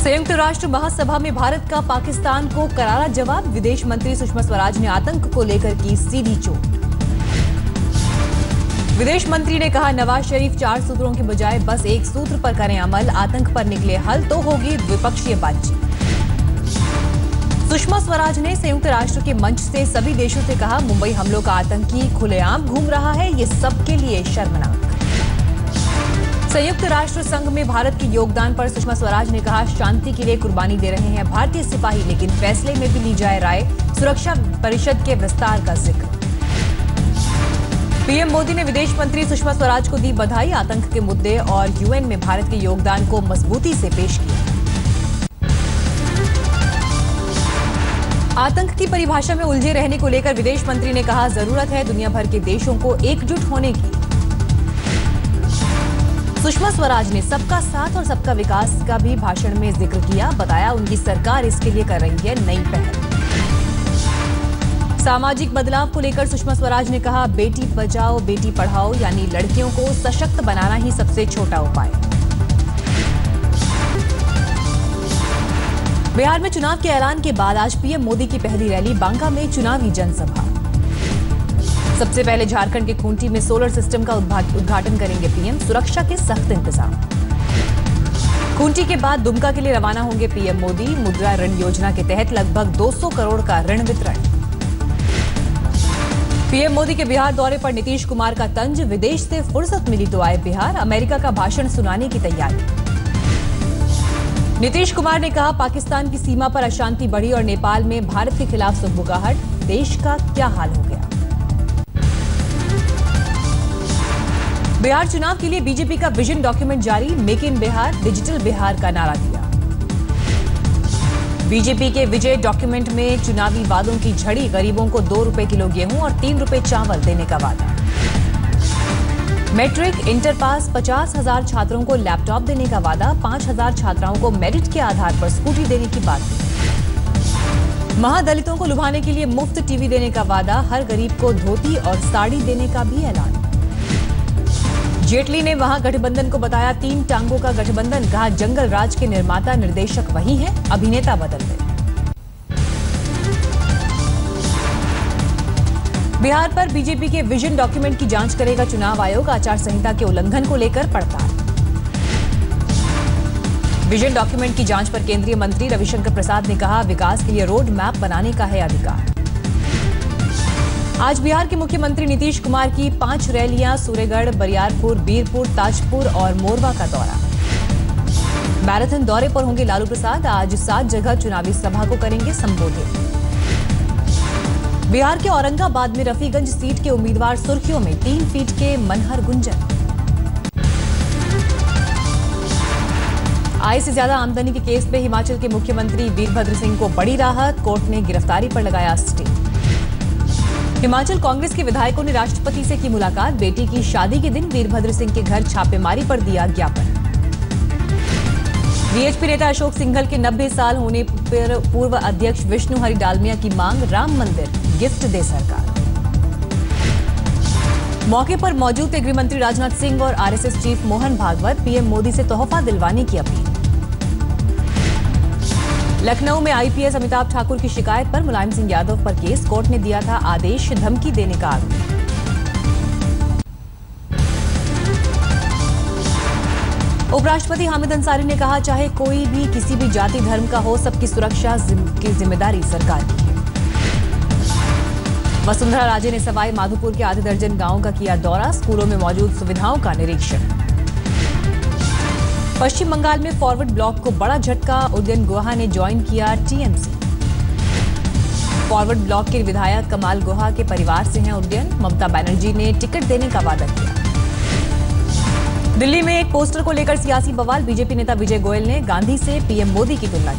संयुक्त राष्ट्र महासभा में भारत का पाकिस्तान को करारा जवाब। विदेश मंत्री सुषमा स्वराज ने आतंक को लेकर की सीधी चोट। विदेश मंत्री ने कहा, नवाज शरीफ 4 सूत्रों के बजाय बस एक सूत्र पर करें अमल। आतंक पर निकले हल तो होगी द्विपक्षीय बातचीत। सुषमा स्वराज ने संयुक्त राष्ट्र के मंच से सभी देशों से कहा, मुंबई हमलों का आतंकी खुलेआम घूम रहा है, ये सबके लिए शर्मनाक। संयुक्त राष्ट्र संघ में भारत के योगदान पर सुषमा स्वराज ने कहा, शांति के लिए कुर्बानी दे रहे हैं भारतीय सिपाही, लेकिन फैसले में भी ली जाए राय। सुरक्षा परिषद के विस्तार का जिक्र। पीएम मोदी ने विदेश मंत्री सुषमा स्वराज को दी बधाई। आतंक के मुद्दे और यूएन में भारत के योगदान को मजबूती से पेश किया। आतंक की परिभाषा में उलझे रहने को लेकर विदेश मंत्री ने कहा, जरूरत है दुनिया भर के देशों को एकजुट होने की। सुषमा स्वराज ने सबका साथ और सबका विकास का भी भाषण में जिक्र किया। बताया, उनकी सरकार इसके लिए कर रही है नई पहल। सामाजिक बदलाव को लेकर सुषमा स्वराज ने कहा, बेटी बचाओ बेटी पढ़ाओ, यानी लड़कियों को सशक्त बनाना ही सबसे छोटा उपाय। बिहार में चुनाव के ऐलान के बाद आज पीएम मोदी की पहली रैली बांका में चुनावी जनसभा। सबसे पहले झारखंड के खूंटी में सोलर सिस्टम का उद्घाटन करेंगे पीएम। सुरक्षा के सख्त इंतजाम। खूंटी के बाद दुमका के लिए रवाना होंगे पीएम मोदी। मुद्रा ऋण योजना के तहत लगभग 200 करोड़ का ऋण वितरण। पीएम मोदी के बिहार दौरे पर नीतीश कुमार का तंज। विदेश से फुर्सत मिली तो आए बिहार। अमेरिका का भाषण सुनाने की तैयारी। नीतीश कुमार ने कहा, पाकिस्तान की सीमा पर अशांति बढ़ी और नेपाल में भारत के खिलाफ सुगबुगाहट। देश का क्या हाल हो गया। बिहार चुनाव के लिए बीजेपी का विजन डॉक्यूमेंट जारी। Make in Bihar, digital Bihar का नारा दिया। बीजेपी के विजय डॉक्यूमेंट में चुनावी वादों की झड़ी। गरीबों को 2 रुपए किलो गेहूं और 3 रुपए चावल देने का वादा। मैट्रिक इंटर पास 50,000 छात्रों को लैपटॉप देने का वादा। 5,000 छात्राओं को मेरिट के आधार पर स्कूटी देने की बात। महादलितों को लुभाने के लिए मुफ्त टीवी देने का वादा। हर गरीब को धोती और साड़ी देने का भी ऐलान। जेटली ने महागठबंधन को बताया 3 टांगों का गठबंधन। कहा, जंगल राज के निर्माता निर्देशक वही हैं, अभिनेता बदल गए। बिहार पर बीजेपी के विजन डॉक्यूमेंट की जांच करेगा चुनाव आयोग। आचार संहिता के उल्लंघन को लेकर पड़ताल। विजन डॉक्यूमेंट की जांच पर केंद्रीय मंत्री रविशंकर प्रसाद ने कहा, विकास के लिए रोड मैप बनाने का है अधिकार। आज बिहार के मुख्यमंत्री नीतीश कुमार की 5 रैलियां। सूर्यगढ़, बरियारपुर, बीरपुर, ताजपुर और मोरवा का दौरा। मैराथन दौरे पर होंगे लालू प्रसाद। आज 7 जगह चुनावी सभा को करेंगे संबोधित। बिहार के औरंगाबाद में रफीगंज सीट के उम्मीदवार सुर्खियों में। 3 फीट के मनहर गुंजन। आय से ज्यादा आमदनी के केस में हिमाचल के मुख्यमंत्री वीरभद्र सिंह को बड़ी राहत। कोर्ट ने गिरफ्तारी पर लगाया स्टे। हिमाचल कांग्रेस के विधायकों ने राष्ट्रपति से की मुलाकात। बेटी की शादी के दिन वीरभद्र सिंह के घर छापेमारी पर दिया ज्ञापन। वीएचपी नेता अशोक सिंघल के 90 साल होने पर पूर्व अध्यक्ष विष्णु हरि डालमिया की मांग, राम मंदिर गिफ्ट दे सरकार। मौके पर मौजूद थे गृह मंत्री राजनाथ सिंह और RSS chief Mohan Bhagwat. PM Modi से तोहफा दिलवाने की अपील। लखनऊ में आईपीएस अमिताभ ठाकुर की शिकायत पर मुलायम सिंह यादव पर केस। कोर्ट ने दिया था आदेश धमकी देने का आरोप। उपराष्ट्रपति हामिद अंसारी ने कहा, चाहे कोई भी किसी भी जाति धर्म का हो, सबकी सुरक्षा की जिम्मेदारी सरकार की है। वसुंधरा राजे ने सवाई माधोपुर के आधे दर्जन गांवों का किया दौरा। स्कूलों में मौजूद सुविधाओं का निरीक्षण। पश्चिम बंगाल में फॉरवर्ड ब्लॉक को बड़ा झटका। उदयन गुहा ने ज्वाइन किया टीएमसी। फॉरवर्ड ब्लॉक के विधायक कमाल गुहा के परिवार से हैं उदयन। ममता बनर्जी ने टिकट देने का वादा किया। दिल्ली में एक पोस्टर को लेकर सियासी बवाल। बीजेपी नेता विजय गोयल ने गांधी से पीएम मोदी की तुलना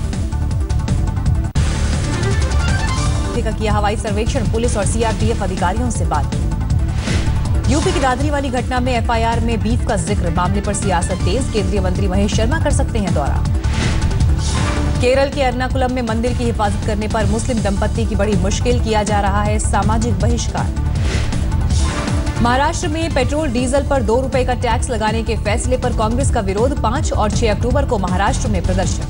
किया हवाई सर्वेक्षण। पुलिस और सीआरपीएफ अधिकारियों से बात की। यूपी की दादरी वाली घटना में एफआईआर में बीफ का जिक्र। मामले पर सियासत तेज। केंद्रीय मंत्री महेश शर्मा कर सकते हैं दौरा। केरल के एर्नाकुलम में मंदिर की हिफाजत करने पर मुस्लिम दंपत्ति की बड़ी मुश्किल। किया जा रहा है सामाजिक बहिष्कार। महाराष्ट्र में पेट्रोल डीजल पर 2 रुपए का टैक्स लगाने के फैसले पर कांग्रेस का विरोध। 5 और 6 अक्टूबर को महाराष्ट्र में प्रदर्शन।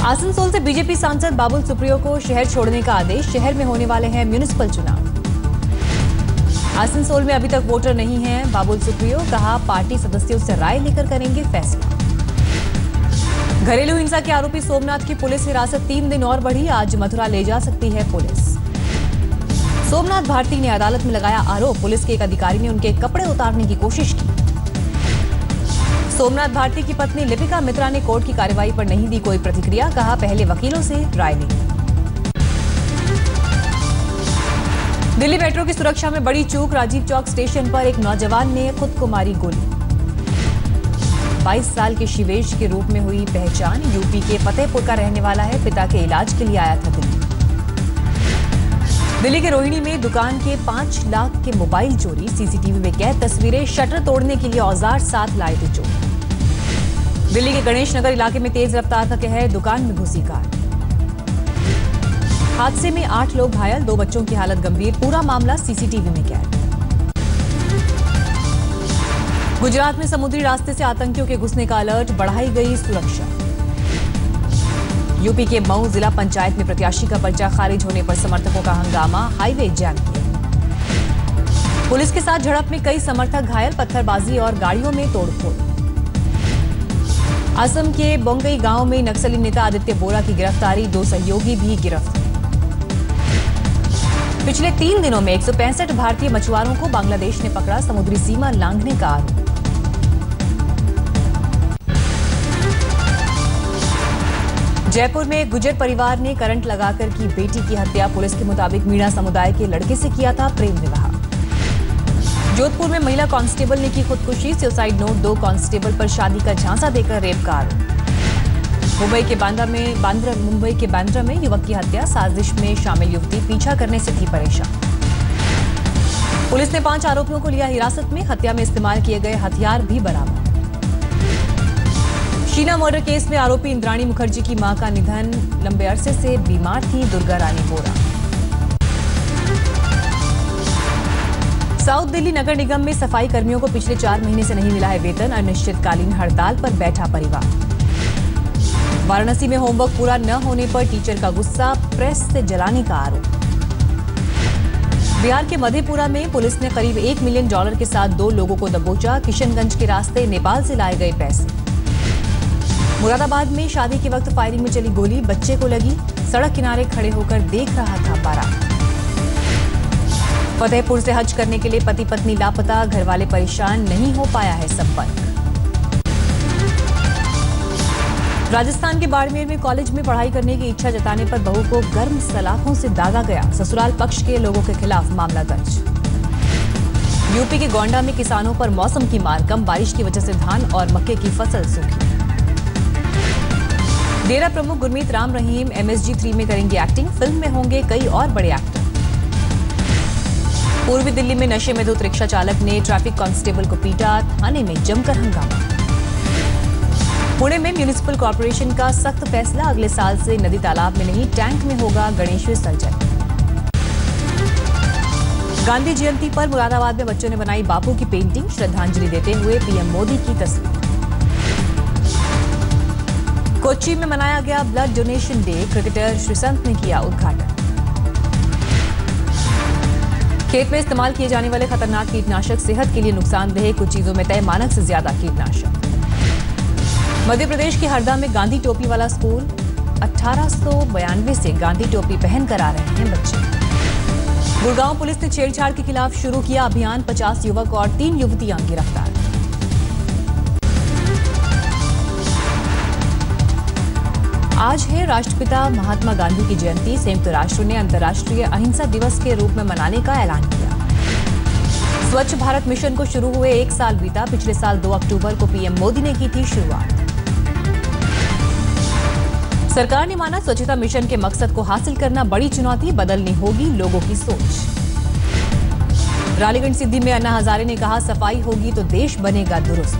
आसनसोल से बीजेपी सांसद बाबुल सुप्रियो को शहर छोड़ने का आदेश। शहर में होने वाले हैं म्युनिसिपल चुनाव। आसनसोल में अभी तक वोटर नहीं हैं बाबुल सुप्रियो, कहा पार्टी सदस्यों से राय लेकर करेंगे फैसला। घरेलू हिंसा के आरोपी सोमनाथ की पुलिस हिरासत 3 दिन और बढ़ी। आज मथुरा ले जा सकती है पुलिस। सोमनाथ भारती ने अदालत में लगाया आरोप, पुलिस के एक अधिकारी ने उनके कपड़े उतारने की कोशिश की। सोमनाथ भारती की पत्नी लिपिका मित्रा ने कोर्ट की कार्रवाई पर नहीं दी कोई प्रतिक्रिया, कहा पहले वकीलों से राय लेंगे। दिल्ली मेट्रो की सुरक्षा में बड़ी चूक। राजीव चौक स्टेशन पर एक नौजवान ने खुद को मारी गोली। 22 साल के शिवेश के रूप में हुई पहचान। यूपी के फतेहपुर का रहने वाला है, पिता के इलाज के लिए आया था दिल्ली। दिल्ली के रोहिणी में दुकान के 5 लाख के मोबाइल चोरी। सीसीटीवी में कैद तस्वीरें। शटर तोड़ने के लिए औजार साथ लाए थे चोर। दिल्ली के गणेश नगर इलाके में तेज रफ्तार का कहर, दुकान में घुसी कार। हादसे में 8 लोग घायल, 2 बच्चों की हालत गंभीर। पूरा मामला सीसीटीवी में कैद। गुजरात में समुद्री रास्ते से आतंकियों के घुसने का अलर्ट, बढ़ाई गई सुरक्षा। यूपी के मऊ जिला पंचायत में प्रत्याशी का पर्चा खारिज होने पर समर्थकों का हंगामा, हाईवे जाम किया। पुलिस के साथ झड़प में कई समर्थक घायल, पत्थरबाजी और गाड़ियों में तोड़फोड़। असम के बोंगई गांव में नक्सली नेता आदित्य बोरा की गिरफ्तारी, 2 सहयोगी भी गिरफ्तार। पिछले 3 दिनों में 165 भारतीय मछुआरों को बांग्लादेश ने पकड़ा, समुद्री सीमा लांघने का आरोप। जयपुर में गुर्जर परिवार ने करंट लगाकर की बेटी की हत्या। पुलिस के मुताबिक मीणा समुदाय के लड़के से किया था प्रेम विवाह। जोधपुर में महिला कांस्टेबल ने की खुदकुशी। सुसाइड नोट, 2 कांस्टेबल पर शादी का झांसा देकर रेप का आरोप। मुंबई के बांद्रा में युवक की हत्या। साजिश में शामिल युवती पीछा करने से थी परेशान। पुलिस ने 5 आरोपियों को लिया हिरासत में। हत्या में इस्तेमाल किए गए हथियार भी बरामद। शीना मर्डर केस में आरोपी इंद्राणी मुखर्जी की मां का निधन। लंबे अरसे से बीमार थी दुर्गा रानी बोरा। साउथ दिल्ली नगर निगम में सफाई कर्मियों को पिछले 4 महीने से नहीं मिला है वेतन। अनिश्चितकालीन हड़ताल पर बैठा परिवार। वाराणसी में होमवर्क पूरा न होने पर टीचर का गुस्सा, प्रेस से जलाने का आरोप। बिहार के मधेपुरा में पुलिस ने करीब $1 मिलियन के साथ 2 लोगों को दबोचा। किशनगंज के रास्ते नेपाल से लाए गए पैसे। मुरादाबाद में शादी के वक्त फायरिंग में चली गोली, बच्चे को लगी। सड़क किनारे खड़े होकर देख रहा था बारात। फतेहपुर से हज करने के लिए पति पत्नी लापता, घर वाले परेशान, नहीं हो पाया है संपर्क। राजस्थान के बाड़मेर में कॉलेज में पढ़ाई करने की इच्छा जताने पर बहू को गर्म सलाखों से दागा गया। ससुराल पक्ष के लोगों के खिलाफ मामला दर्ज। यूपी के गोंडा में किसानों पर मौसम की मार, कम बारिश की वजह से धान और मक्के की फसल सूखी। डेरा प्रमुख गुरमीत राम रहीम MSG 3 में करेंगे एक्टिंग। फिल्म में होंगे कई और बड़े एक्टर। पूर्वी दिल्ली में नशे में धुत रिक्शा चालक ने ट्रैफिक कांस्टेबल को पीटा, थाने में जमकर हंगामा। पुणे में म्युनिसिपल कॉर्पोरेशन का सख्त फैसला, अगले साल से नदी तालाब में नहीं टैंक में होगा गणेश विसर्जन। गांधी जयंती पर मुरादाबाद में बच्चों ने बनाई बापू की पेंटिंग, श्रद्धांजलि देते हुए PM मोदी की तस्वीर। कोच्चि में मनाया गया blood donation day, cricketer Sreesanth ने किया उद्घाटन। खेत में इस्तेमाल किए जाने वाले खतरनाक कीटनाशक सेहत के लिए नुकसानदेह, कुछ चीजों में तय मानक से ज्यादा कीटनाशक। मध्य प्रदेश के हरदा में गांधी टोपी वाला स्कूल, 1892 से गांधी टोपी पहनकर आ रहे हैं बच्चे। गुड़गांव पुलिस ने छेड़छाड़ के खिलाफ शुरू किया अभियान, 50 युवक और 3 युवतियां गिरफ्तार। आज है राष्ट्रपिता महात्मा गांधी की जयंती। संयुक्त राष्ट्र ने अंतर्राष्ट्रीय अहिंसा दिवस के रूप में मनाने का ऐलान किया। स्वच्छ भारत मिशन को शुरू हुए 1 साल बीता। पिछले साल 2 अक्टूबर को PM मोदी ने की थी शुरुआत। सरकार ने माना स्वच्छता मिशन के मकसद को हासिल करना बड़ी चुनौती, बदलनी होगी लोगों की सोच। रालीगंज सिद्धि में अन्ना हजारे ने कहा, सफाई होगी तो देश बनेगा दुरुस्त।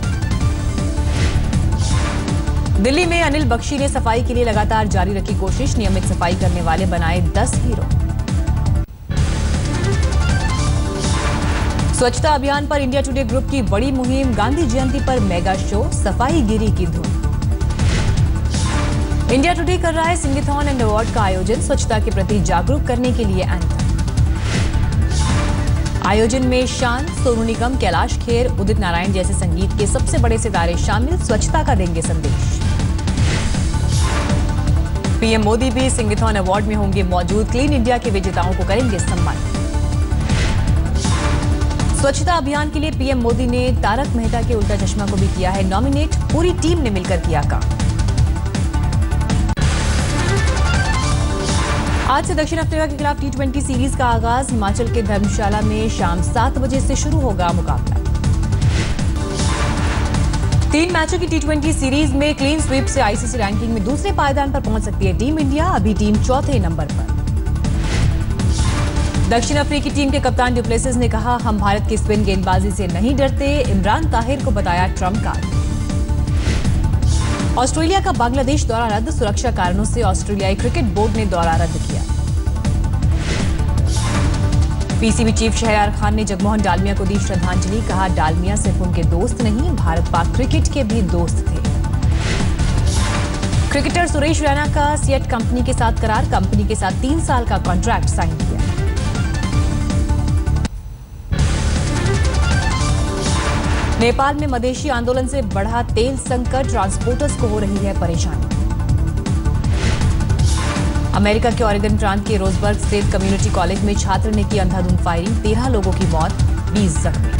दिल्ली में अनिल बख्शी ने सफाई के लिए लगातार जारी रखी कोशिश, नियमित सफाई करने वाले बनाए 10 हीरो। स्वच्छता अभियान पर इंडिया टुडे ग्रुप की बड़ी मुहिम, गांधी जयंती पर मेगा शो, सफाईगिरी की धूम। इंडिया टुडे कर रहा है सिंगीथॉन एंड अवार्ड का आयोजन, स्वच्छता के प्रति जागरूक करने के लिए एंथम। आयोजन में शान, सोनू निगम, कैलाश खेर, उदित नारायण जैसे संगीत के सबसे बड़े सितारे शामिल, स्वच्छता का देंगे संदेश। पीएम मोदी भी सिंगीथॉन अवार्ड में होंगे मौजूद, क्लीन इंडिया के विजेताओं को करेंगे सम्मानित। स्वच्छता अभियान के लिए पीएम मोदी ने तारक मेहता के उल्टा चश्मा को भी किया है नॉमिनेट, पूरी टीम ने मिलकर किया काम। आज से दक्षिण अफ्रीका के खिलाफ T20 सीरीज का आगाज, हिमाचल के धर्मशाला में शाम 7 बजे से शुरू होगा मुकाबला। 3 मैचों की T20 सीरीज में क्लीन स्वीप से आईसीसी रैंकिंग में दूसरे पायदान पर पहुंच सकती है टीम इंडिया, अभी टीम चौथे नंबर पर। दक्षिण अफ्रीकी टीम के कप्तान डुप्लेसिस ने कहा, हम भारत की स्पिन गेंदबाजी से नहीं डरते, इमरान ताहिर को बताया ट्रम्प कार्ड। ऑस्ट्रेलिया का बांग्लादेश दौरा रद्द, सुरक्षा कारणों से ऑस्ट्रेलियाई क्रिकेट बोर्ड ने दौरा रद्द किया। पीसीबी चीफ शहरयार खान ने जगमोहन डालमिया को दी श्रद्धांजलि, कहा डालमिया सिर्फ उनके दोस्त नहीं, भारत पाक क्रिकेट के भी दोस्त थे। क्रिकेटर सुरेश रैना का सिएट कंपनी के साथ करार, कंपनी के साथ 3 साल का कॉन्ट्रैक्ट साइन किया। नेपाल में मदेशी आंदोलन से बढ़ा तेल संकट, ट्रांसपोर्टर्स को हो रही है परेशानी। अमेरिका के ऑरेगन प्रांत के रोजबर्ग स्टेट कम्युनिटी कॉलेज में छात्र ने की अंधाधुंध फायरिंग, 13 लोगों की मौत, 20 जख्मी।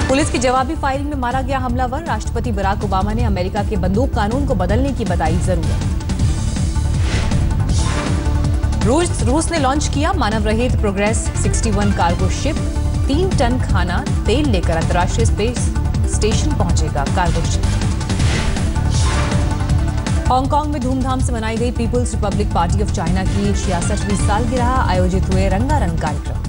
पुलिस की जवाबी फायरिंग में मारा गया हमलावर, राष्ट्रपति बराक ओबामा ने अमेरिका के बंदूक कानून को बदलने की बताई जरूरत। रूस ने लॉन्च किया मानव रहित प्रोग्रेस 61 कार्गो शिप, 3 टन खाना तेल लेकर अंतर्राष्ट्रीय स्पेस स्टेशन पहुंचेगा कार्गो शिप। हांगकांग में धूमधाम से मनाई गई People's Republic Party of China की 66वीं सालगिरह, आयोजित हुए रंगारंग कार्यक्रम।